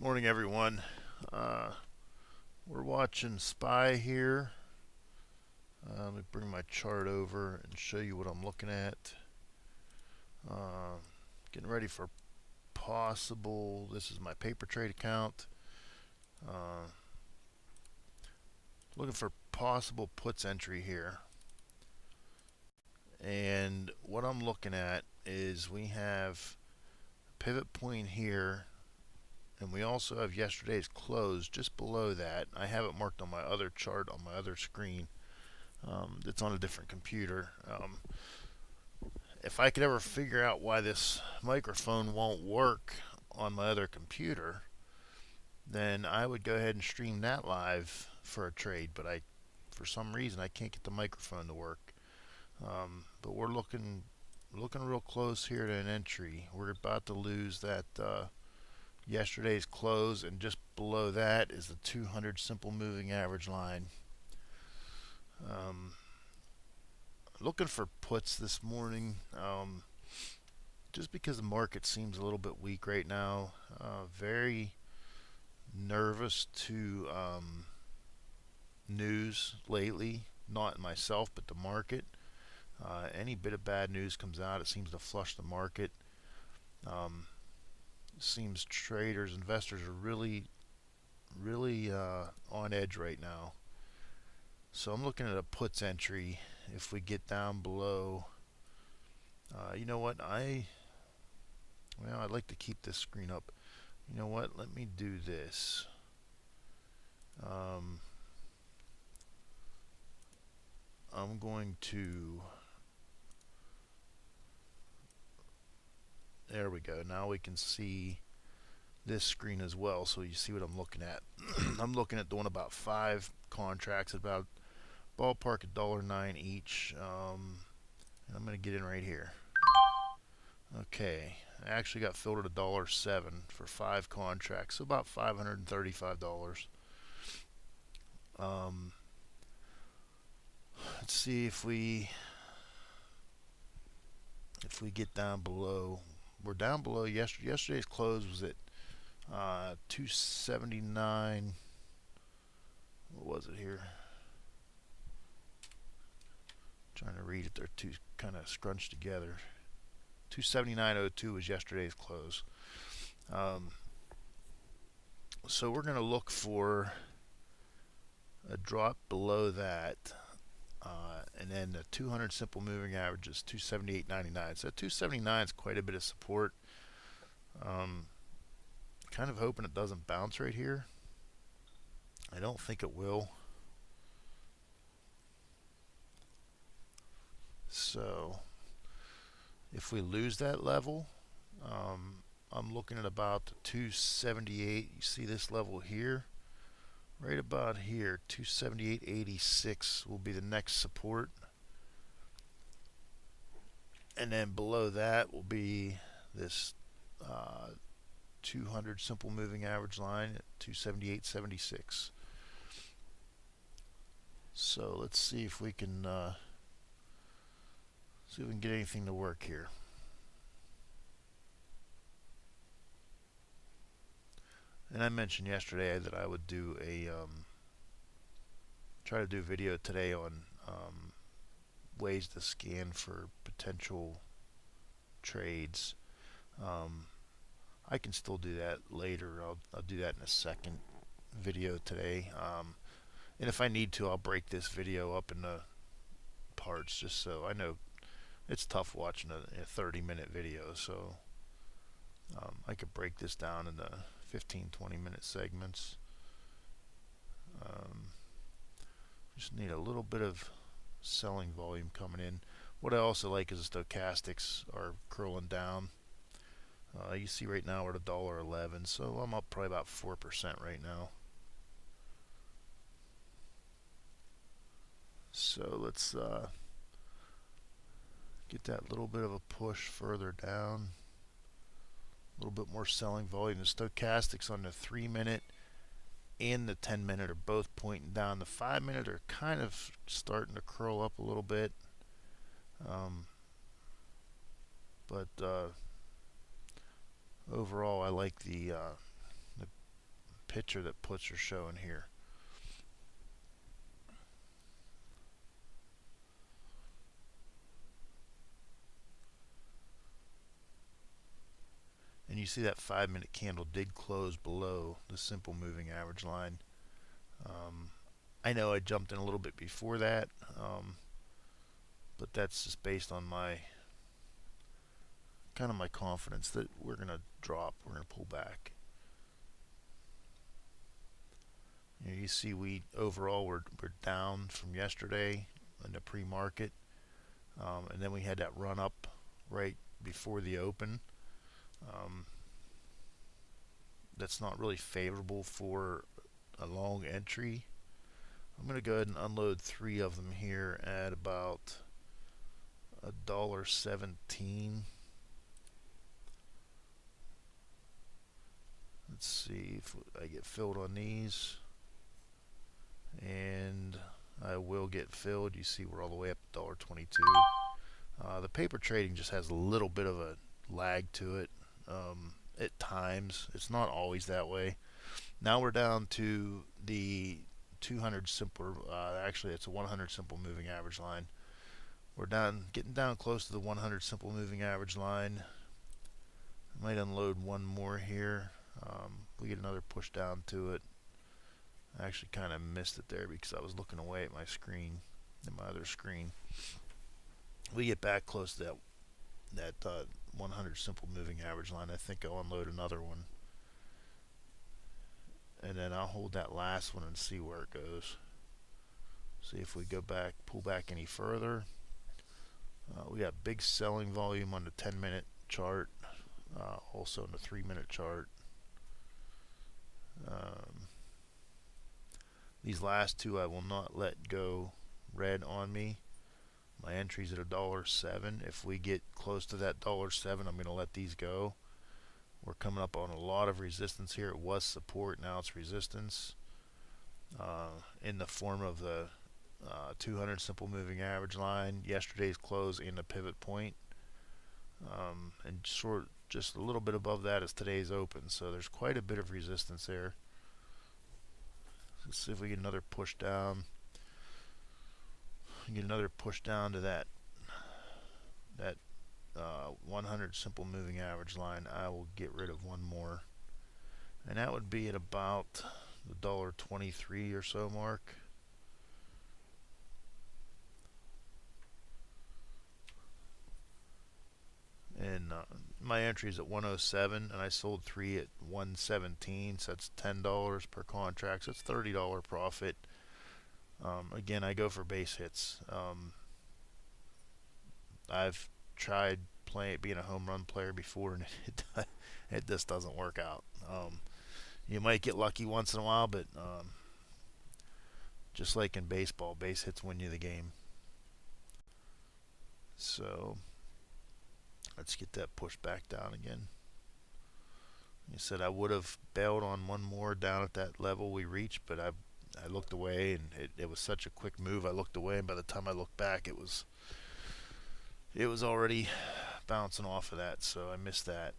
Morning, everyone. Uh, we're watching SPY here. Let me bring my chart over and show you what I'm looking at. Uh, Getting ready for possible. This is my paper trade account. Uh, Looking for possible puts entry here. And what I'm looking at is we have a pivot point here, and we also have yesterday's close just below that. I have it marked on my other chart on my other screen. It's on a different computer. If I could ever figure out why this microphone won't work on my other computer, then I would go ahead and stream that live for a trade. But for some reason, I can't get the microphone to work. But we're looking real close here to an entry. We're about to lose that yesterday's close, and just below that is the 200 simple moving average line. Looking for puts this morning, just because the market seems a little bit weak right now. Very nervous to news lately, not myself but the market. Any bit of bad news comes out, it seems to flush the market. Seems traders, investors are really on edge right now. So I'm looking at a puts entry if we get down below. You know what? I'd like to keep this screen up. You know what? Let me do this. I'm going to. There we go. Now we can see this screen as well, so you see what I'm looking at. I'm looking at doing about 5 contracts, about ballpark $1.09 each. And I'm going to get in right here. Okay, I actually got filled at $1.07 for 5 contracts, so about $535. Let's see if we get down below. We're down below yesterday's close was at 279. What was it here? Trying to read it. They're two kind of scrunched together. 279.02 was yesterday's close. So we're going to look for a drop below that, and then the 200 simple moving average is 278.99. So 279 is quite a bit of support. Kind of hoping it doesn't bounce right here. I don't think it will. So if we lose that level, I'm looking at about 278. You see this level here? Right about here, 278.86 will be the next support. And then below that will be this 200 simple moving average line at 278.76. So let's see if we can get anything to work here. And I mentioned yesterday that I would do try to do a video today on ways to scan for potential trades. I can still do that later. I'll do that in a second video today. And if I need to, I'll break this video up into parts, just so I know it's tough watching a 30-minute video. So I could break this down into 15-20 minute segments. Just need a little bit of selling volume coming in. What I also like is the stochastics are curling down. You see right now we're at $1.11, so I'm up probably about 4% right now. So let's get that little bit of a push further down. A little bit more selling volume. The stochastics on the 3-minute and the 10-minute are both pointing down. The 5-minute are kind of starting to curl up a little bit. But overall, I like the picture that puts are showing here. And you see that 5-minute candle did close below the simple moving average line. I know I jumped in a little bit before that, but that's just based on my kind of my confidence that we're going to drop, we're going to pull back. You see we overall we're down from yesterday in the pre-market, and then we had that run up right before the open. That's not really favorable for a long entry. I'm going to go ahead and unload 3 of them here at about $1.17. Let's see if I get filled on these, and I will get filled. You see we're all the way up to $1.22. The paper trading just has a little bit of a lag to it at times. It's not always that way. Now we're down to the 200 simple, actually it's a 100 simple moving average line. We're getting down close to the 100 simple moving average line. I might unload one more here. We get another push down to it. I actually kind of missed it there because I was looking away at my screen, at my other screen. We get back close to that 100 simple moving average line. I think I'll unload another one, and then I'll hold that last one and see where it goes. See if we go back, pull back any further. We got big selling volume on the 10-minute chart, also in the 3-minute chart. These last two I will not let go red on me. My entry's at $1.07. If we get close to that $1.07, I'm going to let these go. We're coming up on a lot of resistance here. It was support, now it's resistance, in the form of the 200 simple moving average line, yesterday's close, and the pivot point. And just a little bit above that is today's open. So there's quite a bit of resistance there. Let's see if we get another push down. Get another push down to that 100 simple moving average line. I will get rid of one more, and that would be at about the $1.23 or so mark. And my entry is at 107, and I sold 3 at 117, so that's $10 per contract, so it's $30 profit. Again, I go for base hits. I've tried being a home run player before, and it just doesn't work out. You might get lucky once in a while, but just like in baseball, base hits win you the game. So let's get that pushed back down again. You said I would have bailed on one more down at that level we reached, but I looked away, and it was such a quick move. I looked away, and by the time I looked back, it was already bouncing off of that, so I missed that.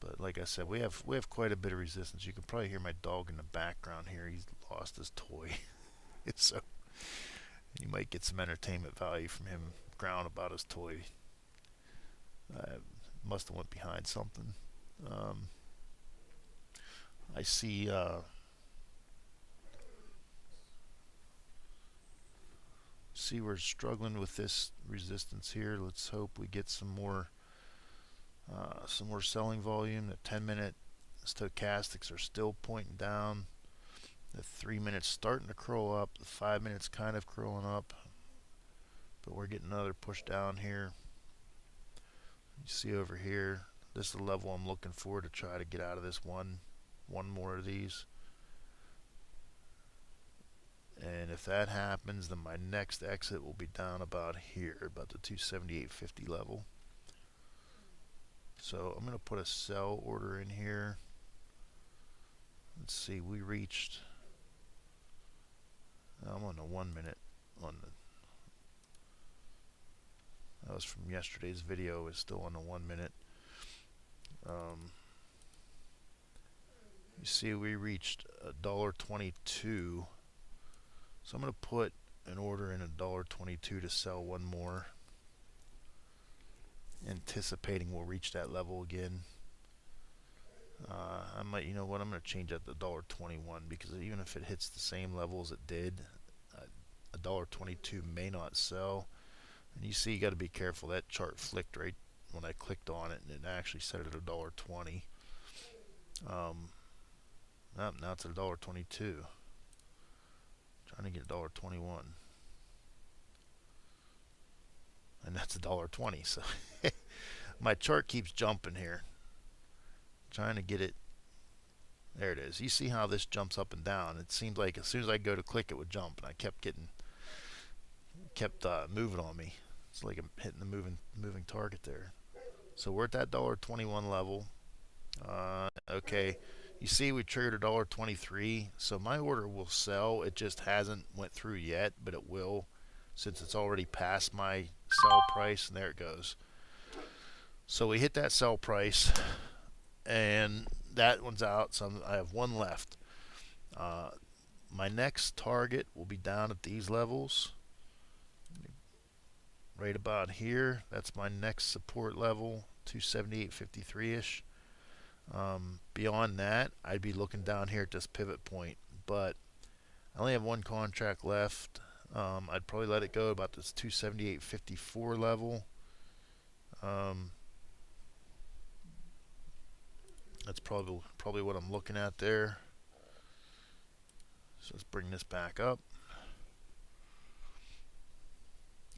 But like I said, we have quite a bit of resistance. You can probably hear my dog in the background here. He's lost his toy. So you might get some entertainment value from him growling about his toy. Must have went behind something. I see we're struggling with this resistance here. Let's hope we get some more selling volume. The 10-minute stochastics are still pointing down. The 3-minutes starting to curl up. The 5-minutes kind of curling up, but we're getting another push down here. You see over here, this is the level I'm looking for to try to get out of this one more of these. And if that happens, then my next exit will be down about here, about the 278.50 level. So I'm going to put a sell order in here. Let's see, we reached, I'm on the 1-minute, that was from yesterday's video, is still on the 1-minute. You see, we reached $1.22, so I'm going to put an order in $1.22 to sell one more, anticipating we'll reach that level again. I might, you know what, I'm going to change that to $1.21 because even if it hits the same level as it did, $1.22 may not sell. And you see, you got to be careful. That chart flicked right when I clicked on it, and it actually set it at $1.20. Now it's at $1.22. Trying to get $1.21, and that's $1.20. So my chart keeps jumping here. Trying to get it. There it is. You see how this jumps up and down? It seems like as soon as I go to click, it would jump, and I kept moving on me. It's like I'm hitting the moving target there. So we're at that $1.21 level. Okay, you see we triggered $1.23, so my order will sell. It just hasn't went through yet, but it will, since it's already past my sell price, and there it goes. So we hit that sell price, and that one's out, so I have one left. My next target will be down at these levels, right about here. That's my next support level, 278.53-ish. Beyond that, I'd be looking down here at this pivot point, but I only have one contract left. I'd probably let it go about this 278.54 level. That's probably what I'm looking at there. So let's bring this back up.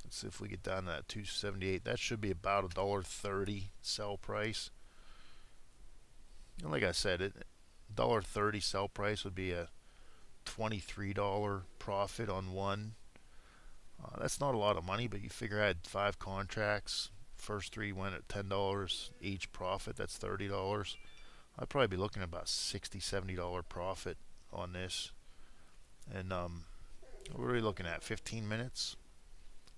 Let's see if we get down to that 278. That should be about $1.30 sell price. And like I said, $1.30 sell price would be a $23 profit on one. That's not a lot of money, but you figure I had 5 contracts. First 3 went at $10 each profit. That's $30. I'd probably be looking at about $60, $70 profit on this. And what are we looking at? 15 minutes?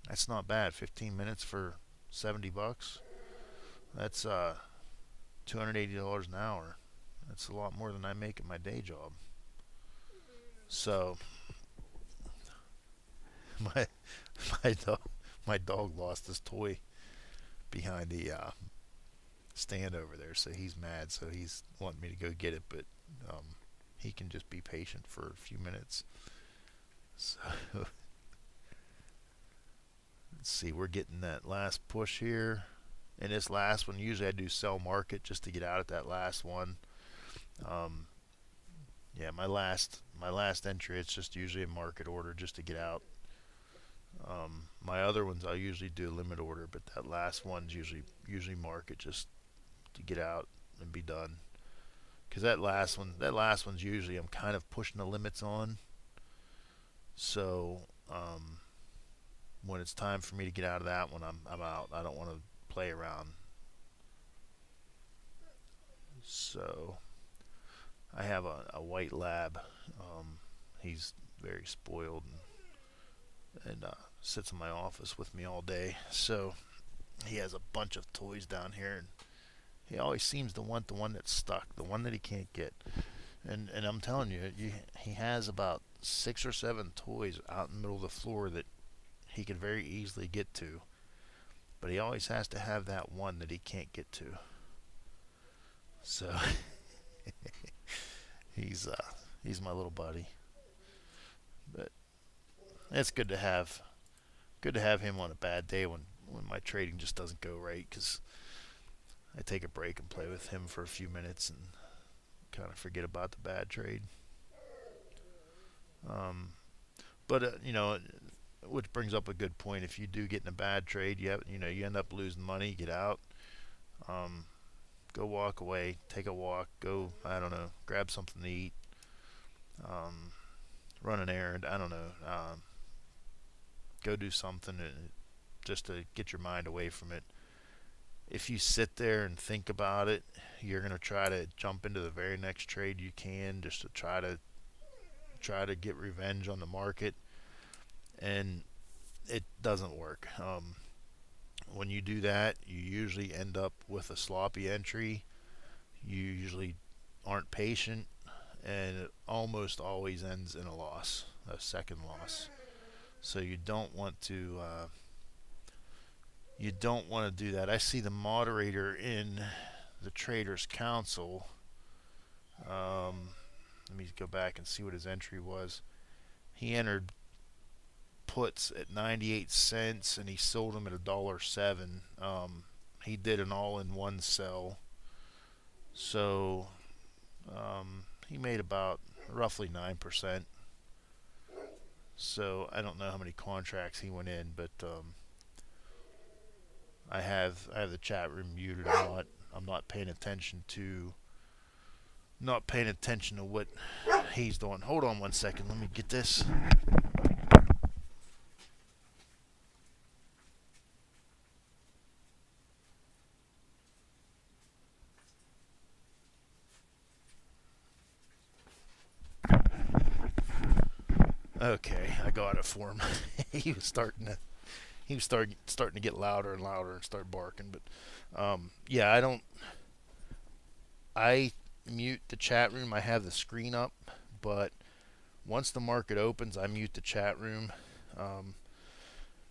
That's not bad. 15 minutes for $70. That's $280 an hour. That's a lot more than I make at my day job. So my my dog lost his toy behind the stand over there, so he's mad. So he's wanting me to go get it, but he can just be patient for a few minutes. So let's see, we're getting that last push here. And this last one, usually I do sell market just to get out at that last one. Yeah, my last entry, it's just usually a market order just to get out. My other ones I usually do a limit order, but that last one's usually market just to get out and be done. Because that last one's usually I'm kind of pushing the limits on. So when it's time for me to get out of that one, I'm out. I don't want to play around. So I have a white lab. He's very spoiled and sits in my office with me all day. So he has a bunch of toys down here, and he always seems to want the one that's stuck, the one that he can't get. And I'm telling you, he has about 6 or 7 toys out in the middle of the floor that he can very easily get to, but he always has to have that one that he can't get to. So he's my little buddy. But it's good to have him on a bad day when my trading just doesn't go right, because I take a break and play with him for a few minutes and kind of forget about the bad trade. But which brings up a good point. If you do get in a bad trade, you end up losing money, get out. Go walk away, take a walk, go, I don't know, grab something to eat, run an errand, I don't know, go do something just to get your mind away from it. If you sit there and think about it, you're going to try to jump into the very next trade you can just to try to get revenge on the market, and it doesn't work. When you do that, you usually end up with a sloppy entry, you usually aren't patient, and it almost always ends in a loss, a second loss. So you don't want to do that. I see the moderator in the Traders Council. Let me go back and see what his entry was. He entered puts at 98 cents and he sold them at $1.07. He did an all-in-one sell, so he made about roughly 9%. So I don't know how many contracts he went in, but I have the chat room muted. I'm not paying attention to what he's doing. Hold on one second. Let me get this. Okay, I got it for him. he was starting to get louder and louder and start barking. But yeah, I mute the chat room. I have the screen up, but once the market opens, I mute the chat room.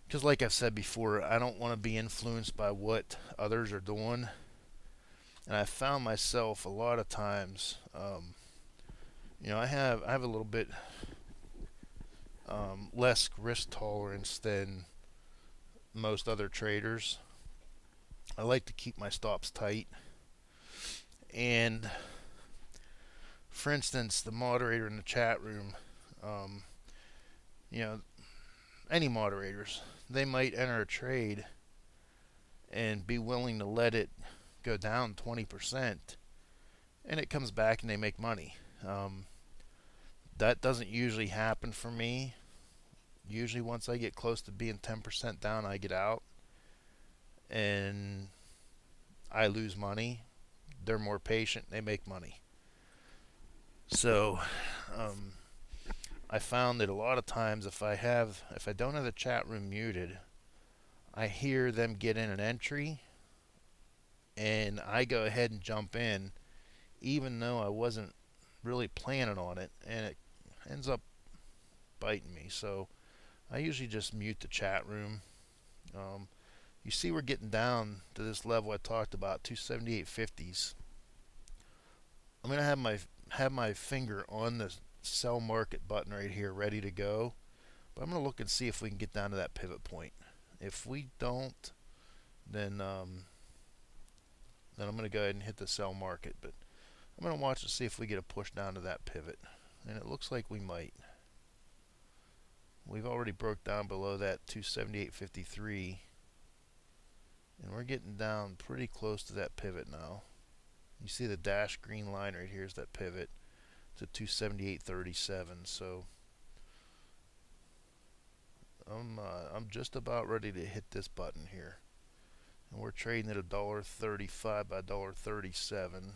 Because like I've said before, I don't want to be influenced by what others are doing. And I found myself a lot of times, I have a little bit less risk tolerance than most other traders. I like to keep my stops tight. And for instance, the moderator in the chat room, um, any moderators, they might enter a trade and be willing to let it go down 20%, and it comes back and they make money. That doesn't usually happen for me. Usually once I get close to being 10% down, I get out and I lose money. They're more patient, they make money. So I found that a lot of times if I don't have the chat room muted, I hear them get in an entry and I go ahead and jump in even though I wasn't really planning on it, and it ends up biting me. So I usually just mute the chat room. You see we're getting down to this level I talked about, 278.50s. I'm going to have my finger on the sell market button right here ready to go. But I'm going to look and see if we can get down to that pivot point. If we don't, then I'm going to go ahead and hit the sell market. But I'm going to watch to see if we get a push down to that pivot. And it looks like we might. We've already broke down below that 278.53. And we're getting down pretty close to that pivot now. You see the dashed green line right here is that pivot to 278.37. So I'm just about ready to hit this button here. And we're trading at $1.35 by $1.37.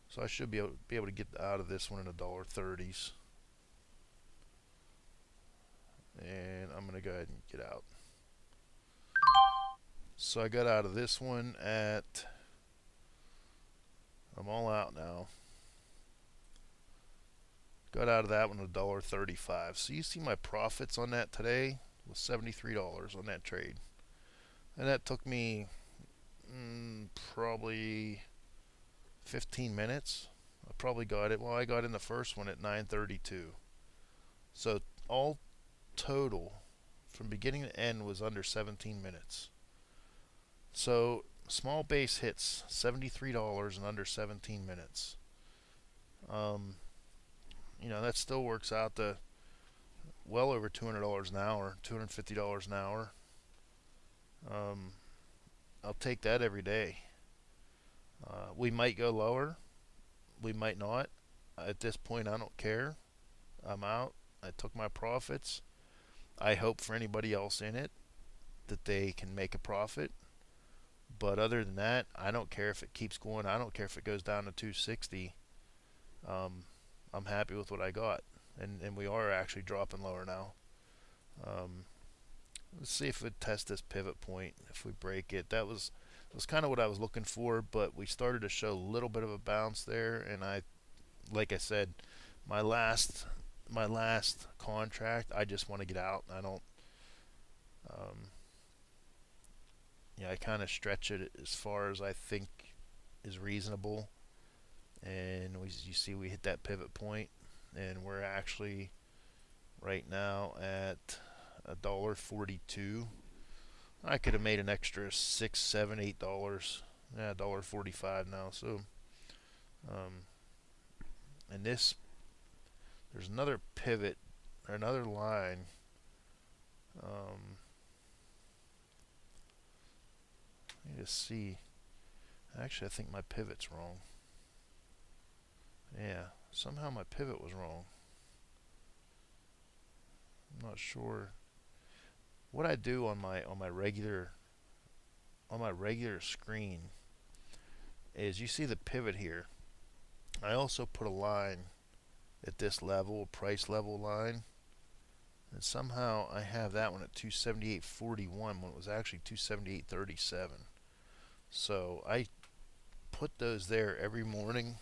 So I should be able to get out of this one in $1.30s. And I'm going to go ahead and get out. So I got out of this one I'm all out now. Got out of that one at $1.35. So you see my profits on that today was $73 on that trade. And that took me probably 15 minutes. I probably got it. Well, I got in the first one at 9:32. So all total from beginning to end was under 17 minutes. So small base hits $73 in under 17 minutes. That still works out to well over $200 an hour, $250 an hour. I'll take that every day. We might go lower. We might not. At this point, I don't care. I'm out. I took my profits. I hope for anybody else in it that they can make a profit. But other than that, I don't care if it keeps going. I don't care if it goes down to 260. I'm happy with what I got. And we are actually dropping lower now. Let's see if we test this pivot point. If we break it, that was That's kind of what I was looking for, but we started to show a little bit of a bounce there, and like I said, my last contract, I just want to get out. I don't, um, I kind of stretch it as far as I think is reasonable, and you see we hit that pivot point, and we're actually right now at $1.42. I could have made an extra $6, $7, $8. Yeah, $1.45 now. So, um, and there's another pivot or another line. Let me just see. Actually, I think my pivot's wrong. Yeah, somehow my pivot was wrong. I'm not sure what I do on my regular screen is you see the pivot here. I also put a line at this level, a price level line, and somehow I have that one at 278.41 when it was actually 278.37. So I put those there every morning,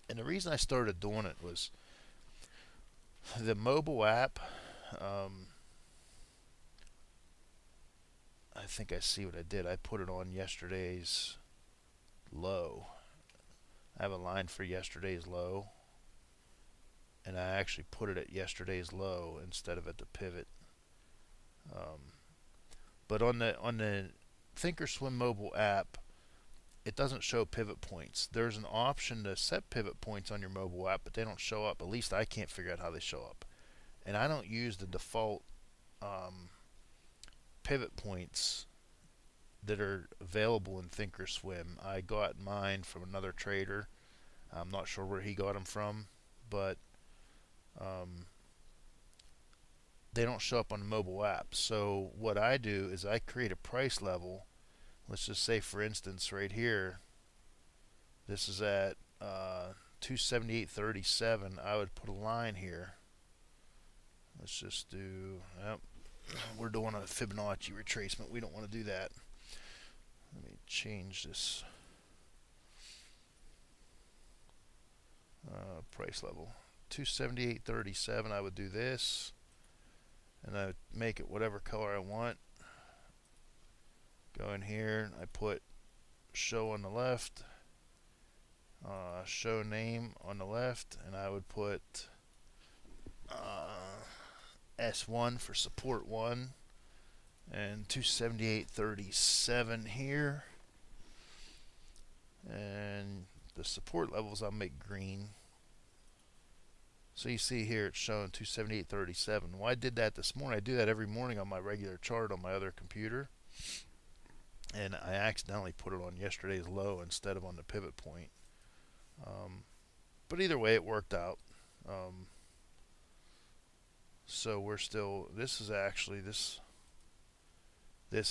and the reason I started doing it was the mobile app. I think I see what I did. I put it on yesterday's low. I have a line for yesterday's low, and I actually put it at yesterday's low instead of at the pivot. But on the Thinkorswim mobile app, it doesn't show pivot points. There's an option to set pivot points on your mobile app, but they don't show up. At least I can't figure out how they show up. And I don't use the default pivot points that are available in Thinkorswim. I got mine from another trader. I'm not sure where he got them from, but they don't show up on the mobile app. So what I do is I create a price level. Let's just say, for instance, right here, this is at 278.37. I would put a line here. Let's just do, yep, we're doing a Fibonacci retracement. We don't want to do that. Let me change this price level. 278.37. I would do this, and I would make it whatever color I want. Go in here, I put show on the left, show name on the left, and I would put S1 for support 1 and 278.37 here, and the support levels I'll make green. So you see here it's showing 278.37. Well, I did that this morning. I do that every morning on my regular chart on my other computer, and I accidentally put it on yesterday's low instead of on the pivot point. But either way, it worked out. So we're still, this is actually, this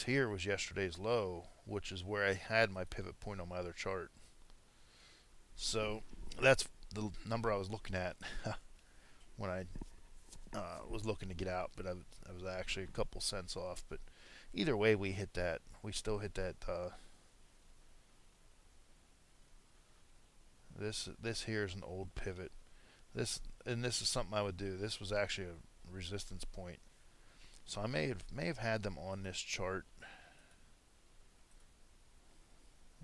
here was yesterday's low, which is where I had my pivot point on my other chart. So that's the number I was looking at when I was looking to get out, but I was actually a couple cents off. But either way, we hit that. We still hit that. This here is an old pivot. This is something I would do. This was actually a resistance point. So I may have had them on this chart.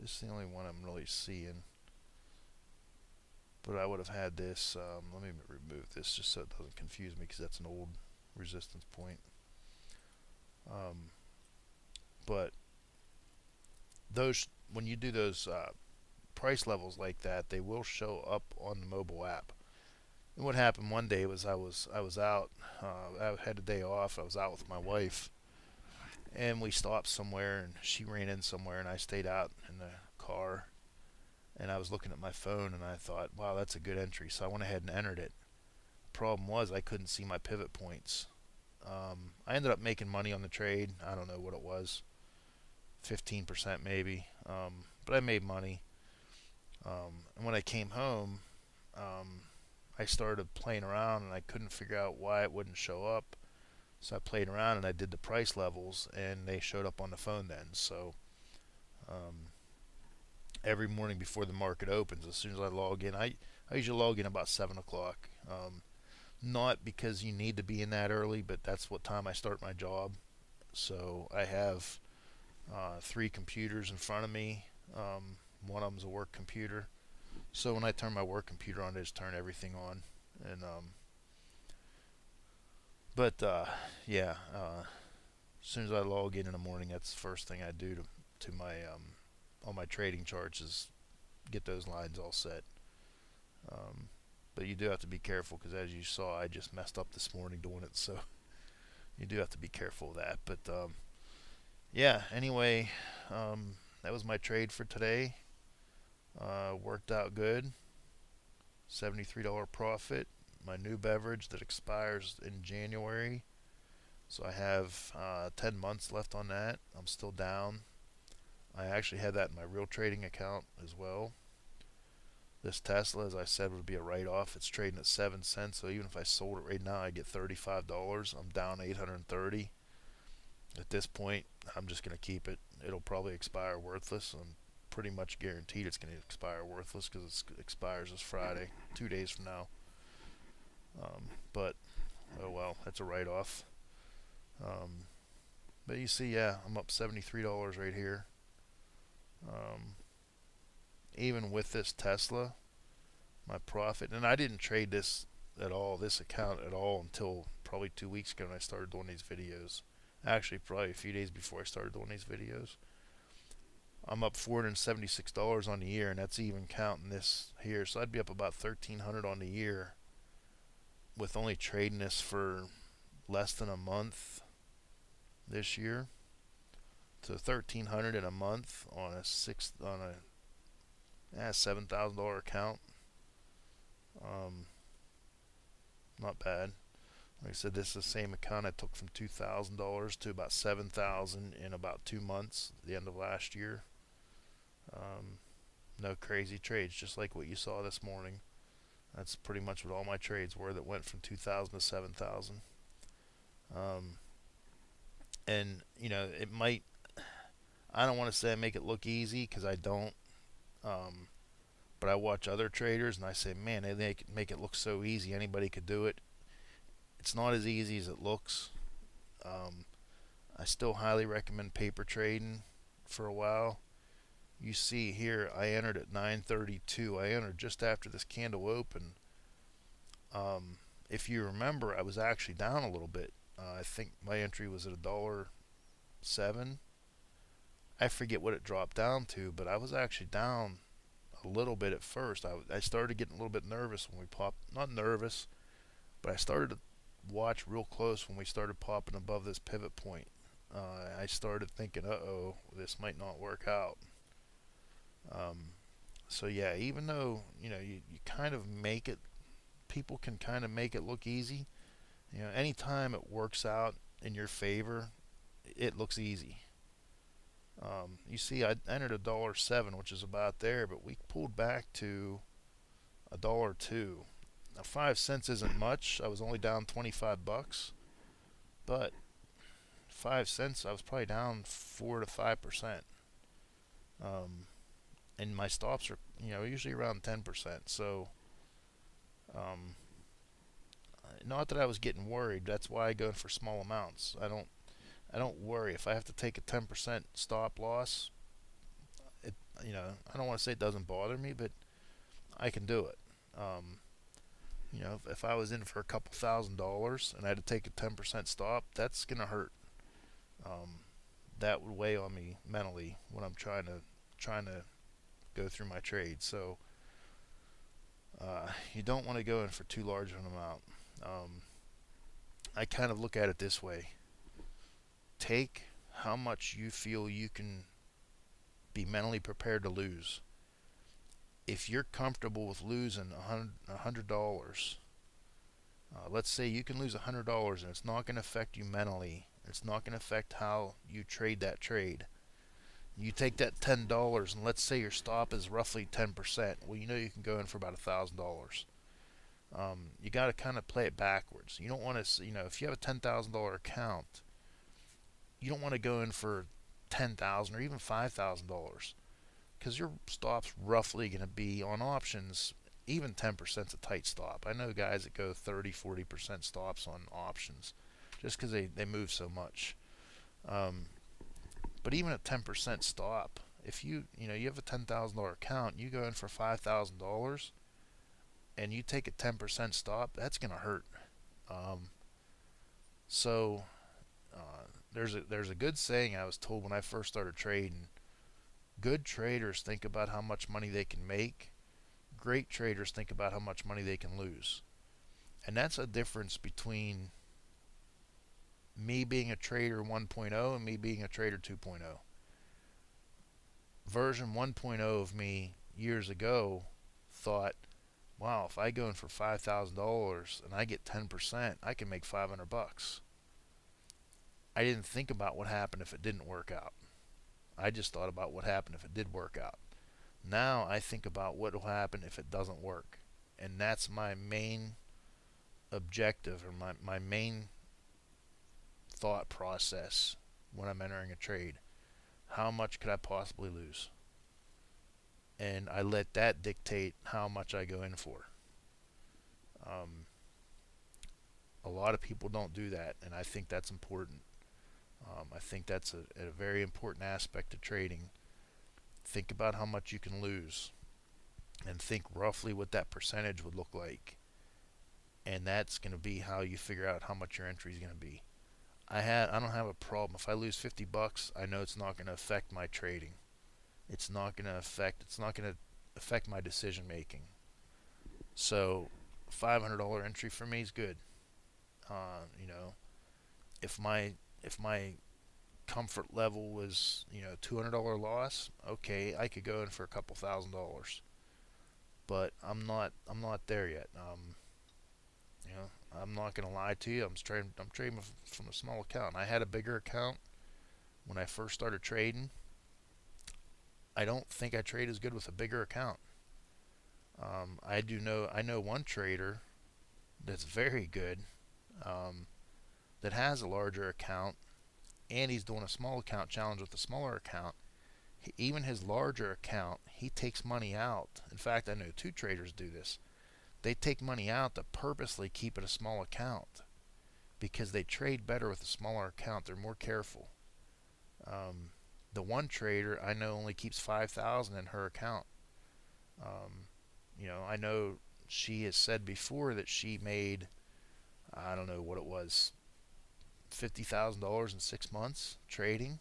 This is the only one I'm really seeing. But I would have had this. Let me remove this just so it doesn't confuse me, because that's an old resistance point. But those, when you do those price levels like that, they will show up on the mobile app. And what happened one day was I was out. I had a day off. I was out with my wife, and we stopped somewhere, and she ran in somewhere, and I stayed out in the car. And I was looking at my phone, and I thought, wow, that's a good entry. So I went ahead and entered it. Problem was I couldn't see my pivot points. I ended up making money on the trade. I don't know what it was, 15% maybe, but I made money. And when I came home, I started playing around, and I couldn't figure out why it wouldn't show up. So I played around, and I did the price levels, and they showed up on the phone then. So every morning before the market opens. As soon as I log in, I usually log in about 7 o'clock. Not because you need to be in that early, but that's what time I start my job. So I have 3 computers in front of me. One of them's a work computer. So when I turn my work computer on, I just turn everything on. And but yeah, as soon as I log in the morning, that's the first thing I do to my all my trading charts is get those lines all set. Um, but you do have to be careful because, as you saw, I just messed up this morning doing it. So you do have to be careful of that. But yeah, anyway, that was my trade for today. Worked out good. $73 profit. My new beverage that expires in January. So I have 10 months left on that. I'm still down. I actually had that in my real trading account as well. This Tesla, as I said, would be a write-off. It's trading at 7 cents, so even if I sold it right now, I get $35. I'm down 830. At this point, I'm just going to keep it. It'll probably expire worthless. I'm pretty much guaranteed it's going to expire worthless because it expires this Friday, 2 days from now. But, oh well, that's a write-off. But you see, yeah, I'm up $73 right here. Even with this Tesla, my profit, and I didn't trade this at all, this account at all, until probably 2 weeks ago when I started doing these videos. Actually, probably a few days before I started doing these videos. I'm up $476 on the year, and that's even counting this here. So I'd be up about $1,300 on the year with only trading this for less than a month this year. So $1,300 in a month on a $7,000 account. Not bad. Like I said, this is the same account I took from $2,000 to about $7,000 in about 2 months at the end of last year. No crazy trades, just like what you saw this morning. That's pretty much what all my trades were that went from 2,000 to 7,000. And you know, it might, I don't want to say I make it look easy because I don't. But I watch other traders and I say, man, they make it look so easy. Anybody could do it. It's not as easy as it looks. I still highly recommend paper trading for a while. You see here, I entered at 9:32. I entered just after this candle opened. If you remember, I was actually down a little bit. I think my entry was at $1.07. I forget what it dropped down to, but I was actually down a little bit at first. I started getting a little bit nervous when we popped. Not nervous, but I started to watch real close when we started popping above this pivot point. I started thinking, uh-oh, this might not work out. So yeah, even though you kind of make it, people can kind of make it look easy. Anytime it works out in your favor, it looks easy. You see, I entered $1.07, which is about there, but we pulled back to $1.02. Now 5 cents isn't much. I was only down $25, but 5 cents, I was probably down 4 to 5%. And my stops are, usually around 10%. So, not that I was getting worried. That's why I go in for small amounts. I don't worry if I have to take a 10% stop loss. I don't want to say it doesn't bother me, but I can do it. If I was in for a couple $1,000s and I had to take a 10% stop, that's gonna hurt. That would weigh on me mentally when I'm trying to go through my trade. So you don't want to go in for too large of an amount. I kind of look at it this way: take how much you feel you can be mentally prepared to lose. If you're comfortable with losing $100, let's say you can lose $100 and it's not going to affect you mentally. It's not going to affect how you trade that trade. You take that $10 and let's say your stop is roughly 10%. Well, you can go in for about $1,000. You got to kind of play it backwards. You don't want to, if you have a $10,000 account, you don't want to go in for $10,000 or even $5,000. because your stop's roughly going to be on options. Even 10% is a tight stop. I know guys that go 30-40% stops on options just because they move so much. Um, but even a 10% stop, if you have a $10,000 account, you go in for $5,000 and you take a 10% stop, that's going to hurt. Um, so there's a good saying I was told when I first started trading. Good traders think about how much money they can make. Great traders think about how much money they can lose. And that's a difference between me being a trader 1.0 and me being a trader 2.0. Version 1.0 of me years ago thought, wow, if I go in for $5,000 and I get 10%, I can make $500. I didn't think about what happened if it didn't work out. I just thought about what happened if it did work out. Now I think about what will happen if it doesn't work. And that's my main objective, or my main thought process when I'm entering a trade. How much could I possibly lose? And I let that dictate how much I go in for. A lot of people don't do that, and I think that's important. I think that's a very important aspect of trading. Think about how much you can lose and think roughly what that percentage would look like. And that's going to be how you figure out how much your entry is going to be. I don't have a problem if I lose $50. I know it's not going to affect my trading. It's not going to affect my decision making. So $500 entry for me is good. You know, if my comfort level was $200 loss, okay, I could go in for a couple $1,000. But I'm not there yet. I'm not gonna lie to you. I'm trading from a small account. I had a bigger account when I first started trading. I don't think I trade as good with a bigger account. I know one trader that's very good, that has a larger account, and he's doing a small account challenge with a smaller account. Even his larger account, he takes money out. In fact, I know two traders do this. They take money out to purposely keep it a small account because they trade better with a smaller account. They're more careful. The one trader I know only keeps 5,000 in her account. I know she has said before that she made, I don't know what it was, $50,000 in 6 months trading,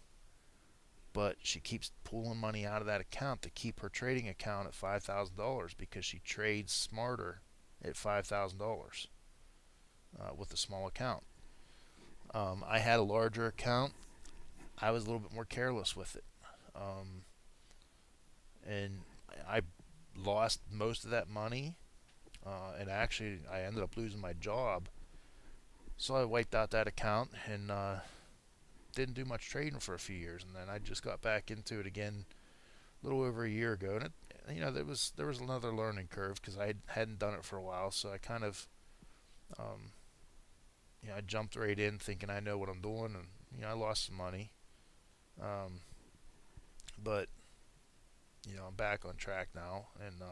but she keeps pulling money out of that account to keep her trading account at $5,000 because she trades smarter at $5,000 with a small account. I had a larger account. I was a little bit more careless with it, and I lost most of that money. And actually, I ended up losing my job. So I wiped out that account and didn't do much trading for a few years, and then I just got back into it again a little over a year ago. And there was another learning curve because I hadn't done it for a while, so I kind of um, I jumped right in thinking I know what I'm doing, and I lost some money, um, but I'm back on track now, and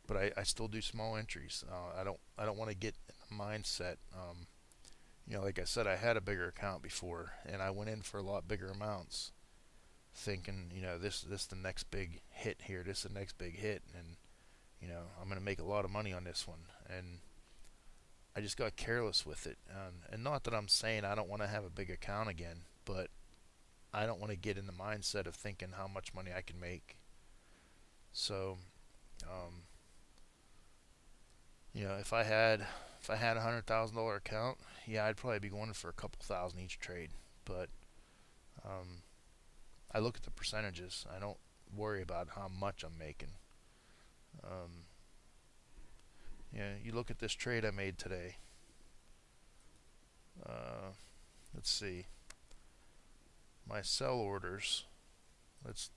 but I still do small entries. I don't want to get in the mindset. Like I said, I had a bigger account before, and I went in for a lot bigger amounts, thinking, this the next big hit here. This is the next big hit, and I'm gonna make a lot of money on this one. And I just got careless with it. And not that I'm saying I don't want to have a big account again, but I don't want to get in the mindset of thinking how much money I can make. So, um, if I had $100,000 account, yeah, I'd probably be going for a couple thousand each trade. But um, I look at the percentages. I don't worry about how much I'm making. Um, you look at this trade I made today. Uh, let's see. My sell orders. Let's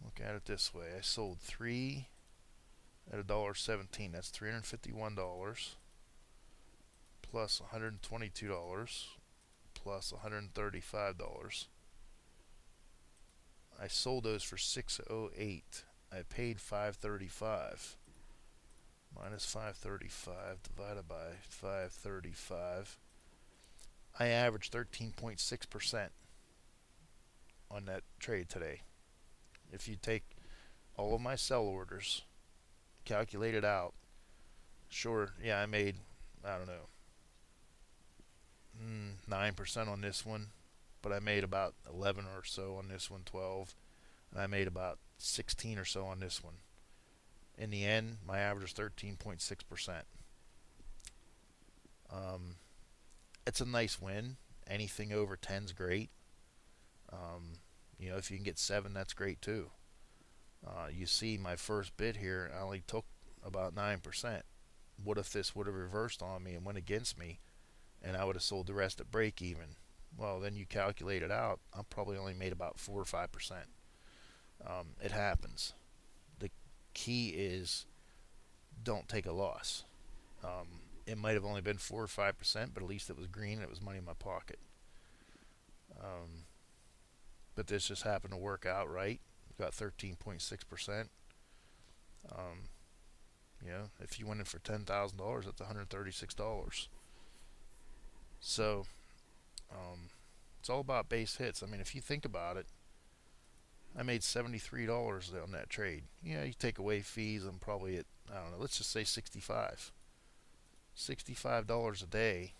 look at it this way. I sold 3 at $1.17. That's $351 plus $122 plus $135. I sold those for 608. I paid 535. Minus 535 divided by 535. I averaged 13.6% on that trade today. If you take all of my sell orders, calculate it out, sure, yeah, I made, I don't know, 9% on this one, but I made about 11 or so on this one, 12, and I made about 16 or so on this one. In the end, my average is 13.6%. It's a nice win. Anything over 10 is great. Um, if you can get 7, that's great too. You see my first bid here, I only took about 9%. What if this would have reversed on me and went against me, and I would have sold the rest at break even? Well, then you calculate it out. I probably only made about 4 or 5%. It happens. The key is don't take a loss. It might have only been 4 or 5%, but at least it was green and it was money in my pocket. But this just happened to work out right. Got 13.6%. If you went in for $10,000, that's $136. So it's all about base hits. I mean, if you think about it, I made $73 on that trade. You take away fees, I'm probably at, I don't know, let's just say 65. $65 a day,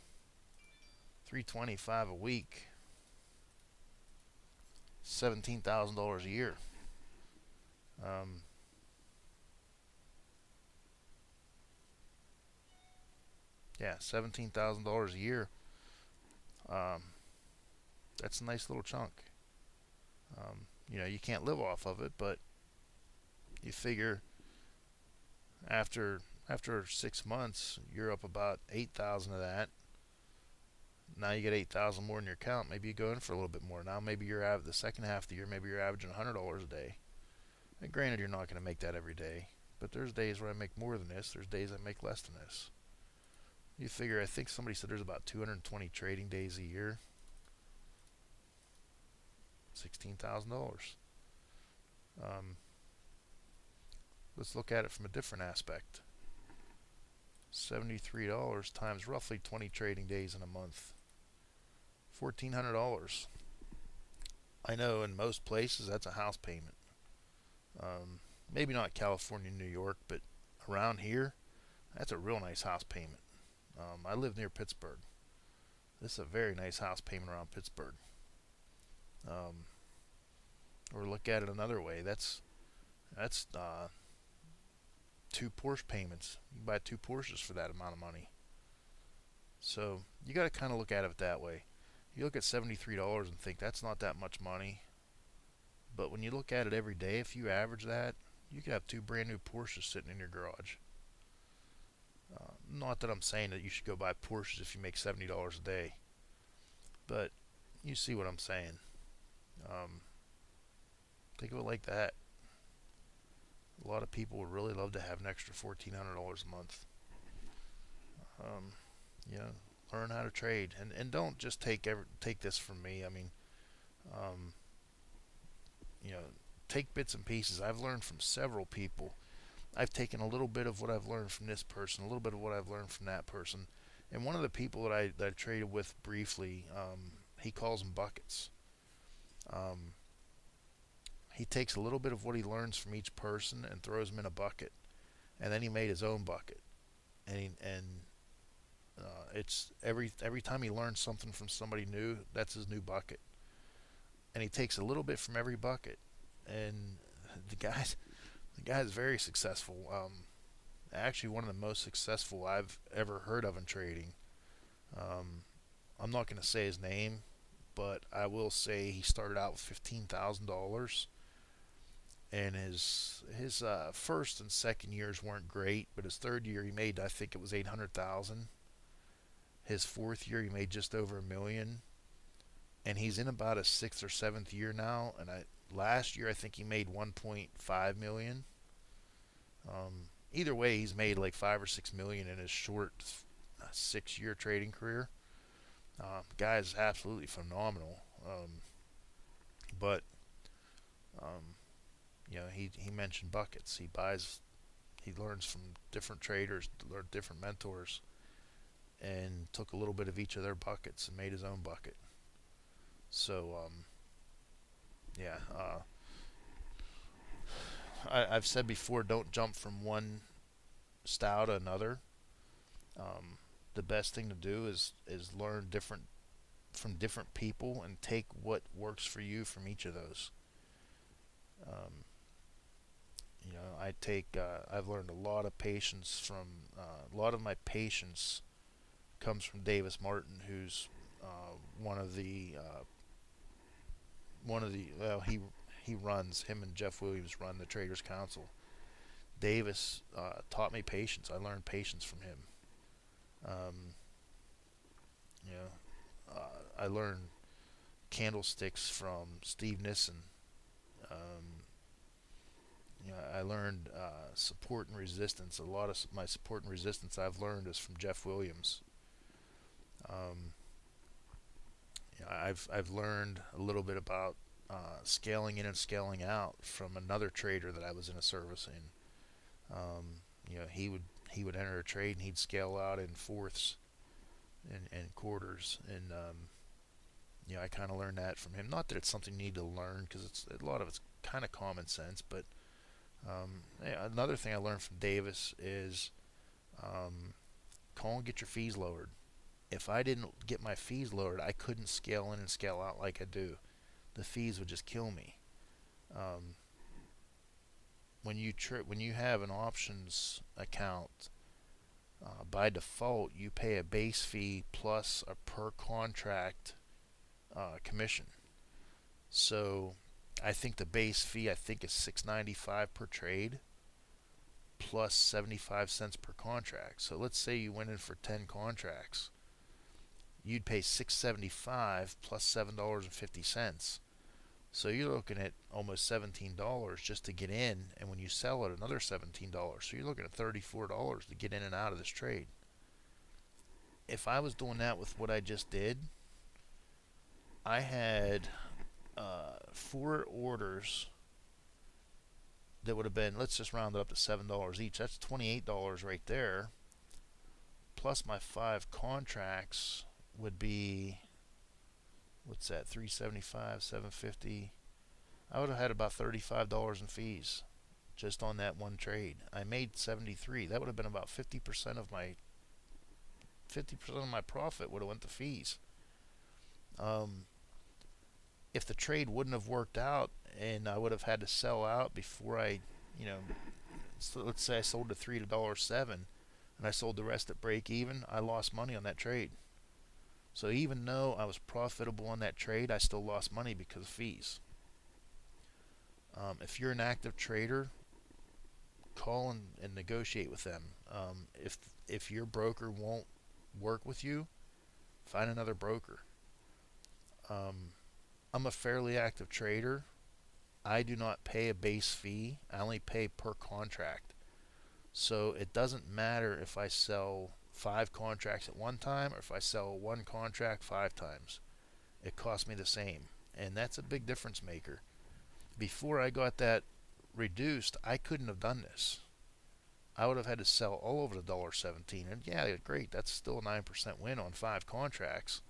$325 a week, $17,000 a year. Yeah, $17,000 a year. That's a nice little chunk. You can't live off of it, but you figure after 6 months, you're up about 8,000 of that. Now you get 8,000 more in your account. Maybe you go in for a little bit more. Now maybe you're the second half of the year. Maybe you're averaging $100 a day. And granted, you're not going to make that every day, but there's days where I make more than this. There's days I make less than this. You figure, I think somebody said there's about 220 trading days a year. $16,000. Let's look at it from a different aspect. $73 times roughly 20 trading days in a month. $1,400. I know in most places that's a house payment. Maybe not California, New York, but around here, that's a real nice house payment. I live near Pittsburgh. This is a very nice house payment around Pittsburgh. Or look at it another way. That's 2 Porsche payments. You can buy 2 Porsches for that amount of money. So you got to kind of look at it that way. You look at $73 and think that's not that much money. But when you look at it every day, if you average that, you could have 2 brand new Porsches sitting in your garage. Not that I'm saying that you should go buy Porsches if you make $70 a day. But you see what I'm saying. Think of it like that. A lot of people would really love to have an extra $1,400 a month. Learn how to trade, and don't just take this from me. I mean, take bits and pieces. I've learned from several people. I've taken a little bit of what I've learned from this person, a little bit of what I've learned from that person, and one of the people that I traded with briefly, he calls them buckets. He takes a little bit of what he learns from each person and throws them in a bucket, and then he made his own bucket. It's every time he learns something from somebody new, that's his new bucket. And he takes a little bit from every bucket, and the guy's very successful. Actually, one of the most successful I've ever heard of in trading. I'm not going to say his name, but I will say he started out with $15,000. And his first and second years weren't great, but his third year he made, I think it was $800,000. His fourth year he made just over $1 million, and he's in about his 6th or 7th year now. And last year I think he made $1.5 million. Either way, he's made like $5 or $6 million in his short 6-year trading career. Guy is absolutely phenomenal. But he mentioned buckets. He learns from different traders, learned different mentors, and took a little bit of each of their buckets and made his own bucket. So yeah, I've said before, don't jump from one style to another. Um, the best thing to do is learn different from different people and take what works for you from each of those. Um, I've learned a lot of patience from a lot of my patience comes from Davis Martin, who's one of the well, he runs, him and Jeff Williams run the Traders Council. Davis taught me patience. I learned patience from him. Um, you know, I learned candlesticks from Steve Nissen. Um, I learned support and resistance. A lot of my support and resistance I've learned is from Jeff Williams. Um, I've learned a little bit about scaling in and scaling out from another trader that I was in a service in. He would enter a trade and he'd scale out in fourths and quarters, and I kind of learned that from him. Not that it's something you need to learn, because it's a lot of it's kind of common sense, but another thing I learned from Davis is call and get your fees lowered. If I didn't get my fees lowered, I couldn't scale in and scale out like I do. The fees would just kill me. Um, when you have an options account, by default you pay a base fee plus a per contract commission. So I think the base fee is $6.95 per trade plus 75 cents per contract. So let's say you went in for 10 contracts, you'd pay $6.75 plus $7.50. So you're looking at almost $17 just to get in, and when you sell it, another $17. So you're looking at $34 to get in and out of this trade. If I was doing that with what I just did, I had 4 orders that would have been, let's just round it up to $7 each. That's $28 right there. Plus my 5 contracts would be, what's that, 375, 750. I would have had about $35 in fees just on that one trade. I made 73. That would have been about 50% of my profit would have went to fees. If the trade wouldn't have worked out and I would have had to sell out before so let's say I sold the 3 to $1.07 and I sold the rest at break even, I lost money on that trade. So even though I was profitable on that trade, I still lost money because of fees. If you're an active trader, call and negotiate with them. If your broker won't work with you, find another broker. I'm a fairly active trader. I do not pay a base fee. I only pay per contract. So it doesn't matter if I sell 5 contracts at one time or if I sell 1 contract 5 times. It costs me the same. And that's a big difference maker. Before I got that reduced, I couldn't have done this. I would have had to sell all over the $1.17. And yeah, great, that's still a 9% win on 5 contracts.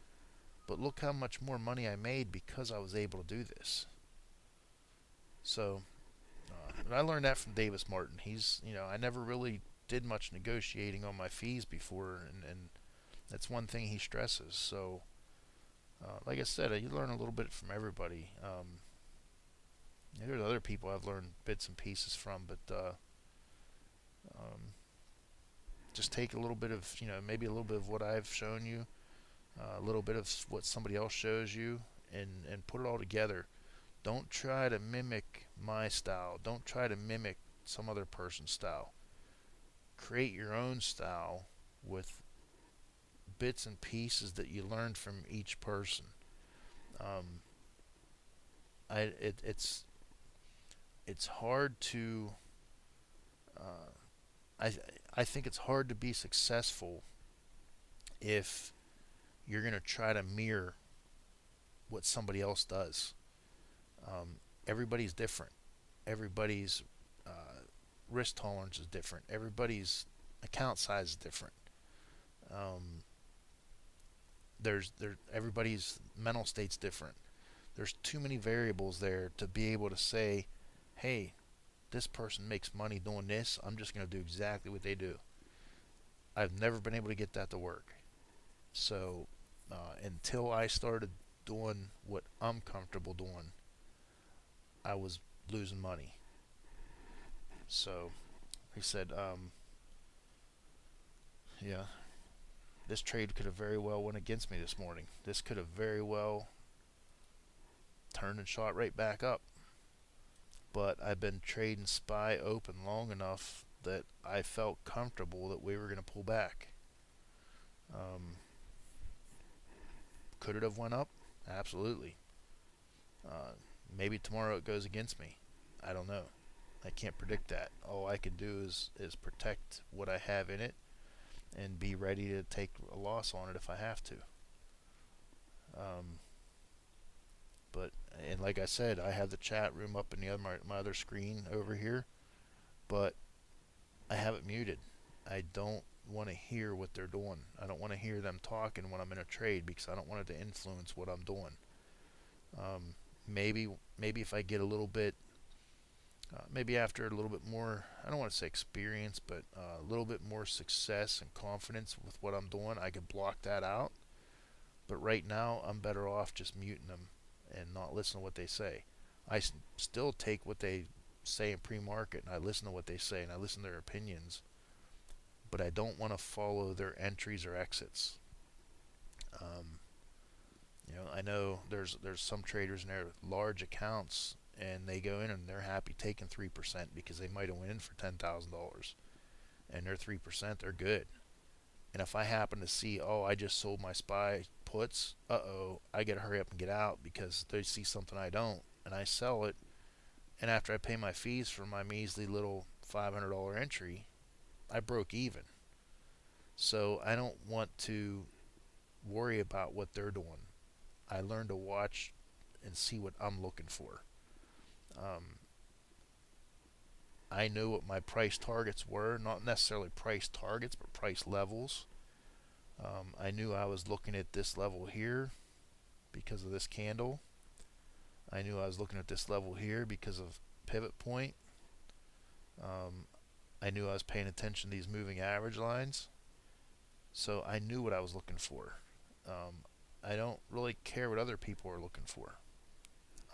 But look how much more money I made because I was able to do this. So, and I learned that from Davis Martin. I never really did much negotiating on my fees before, and that's one thing he stresses. So, like I said, you learn a little bit from everybody. There's other people I've learned bits and pieces from, but just take a little bit of, maybe a little bit of what I've shown you, a little bit of what somebody else shows you, and put it all together. Don't try to mimic my style. Don't try to mimic some other person's style. Create your own style with bits and pieces that you learned from each person. Um, it's hard to I I think it's hard to be successful if you're going to try to mirror what somebody else does. Everybody's different. everybody's risk tolerance is different. Everybody's account size is different. Um, everybody's mental state's different. There's too many variables there to be able to say, hey, this person makes money doing this. I'm just going to do exactly what they do. I've never been able to get that to work. So until I started doing what I'm comfortable doing, I was losing money. So he said, yeah, this trade could have very well went against me this morning. This could have very well turned and shot right back up. But I've been trading SPY open long enough that I felt comfortable that we were going to pull back. Could it have went up? Absolutely. Maybe tomorrow it goes against me. I don't know. I can't predict that. All I can do is protect what I have in it and be ready to take a loss on it if I have to. But and like I said, I have the chat room up in the other my other screen over here, but I have it muted. I don't want to hear what they're doing. I don't want to hear them talking when I'm in a trade because I don't want it to influence what I'm doing. Maybe if I get a little bit, maybe after a little bit more, I don't want to say experience, but a little bit more success and confidence with what I'm doing, I could block that out. But right now, I'm better off just muting them and not listen to what they say. I still take what they say in pre-market and I listen to what they say and I listen to their opinions, but I don't want to follow their entries or exits. I know there's some traders in there with large accounts and they go in and they're happy taking 3% because they might have went in for $10,000 and their 3%, they're good. And if I happen to see, oh, I just sold my SPY puts, I got to hurry up and get out because they see something I don't, and I sell it. And after I pay my fees for my measly little $500 entry, I broke even. So I don't want to worry about what they're doing. I learned to watch and see what I'm looking for. I knew what my price targets were, not necessarily price targets, but price levels. I knew I was looking at this level here because of this candle. I knew I was looking at this level here because of pivot point. I knew I was paying attention to these moving average lines. So I knew what I was looking for. I don't really care what other people are looking for.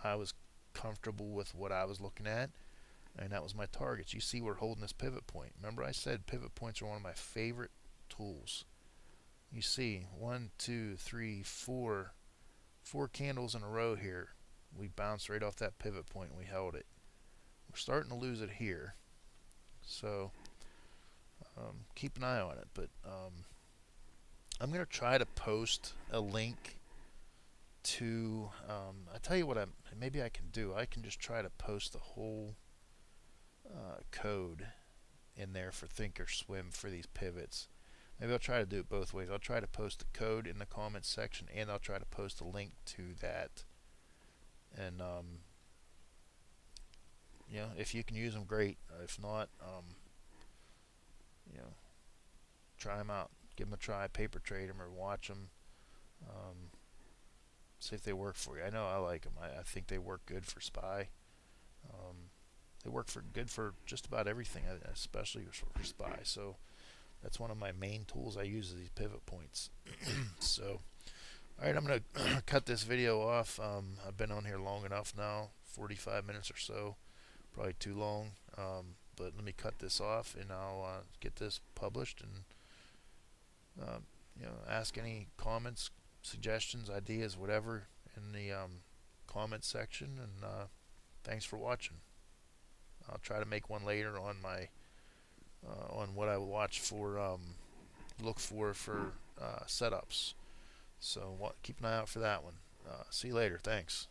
I was comfortable with what I was looking at, and that was my targets. You see we're holding this pivot point. Remember I said pivot points are one of my favorite tools. You see 1, 2, 3, 4 candles in a row here. We bounced right off that pivot point and we held it. We're starting to lose it here, so keep an eye on it. But I'm going to try to post a link to I tell you what, maybe I can do. I can just try to post the whole code in there for Thinkorswim for these pivots. Maybe I'll try to do it both ways. I'll try to post the code in the comments section, and I'll try to post a link to that. And if you can use them, great. If not, try them out. Give them a try. Paper trade them or watch them. See if they work for you. I know I like them. I think they work good for SPY. They work good for just about everything, especially for SPY. So that's one of my main tools I use, is these pivot points. So, all right, I'm going to cut this video off. I've been on here long enough now, 45 minutes or so, probably too long. But let me cut this off, and I'll get this published, and ask any comments, suggestions, ideas, whatever, in the comments section. And thanks for watching. I'll try to make one later on my on what I watch for, look for setups. So keep an eye out for that one. See you later. Thanks.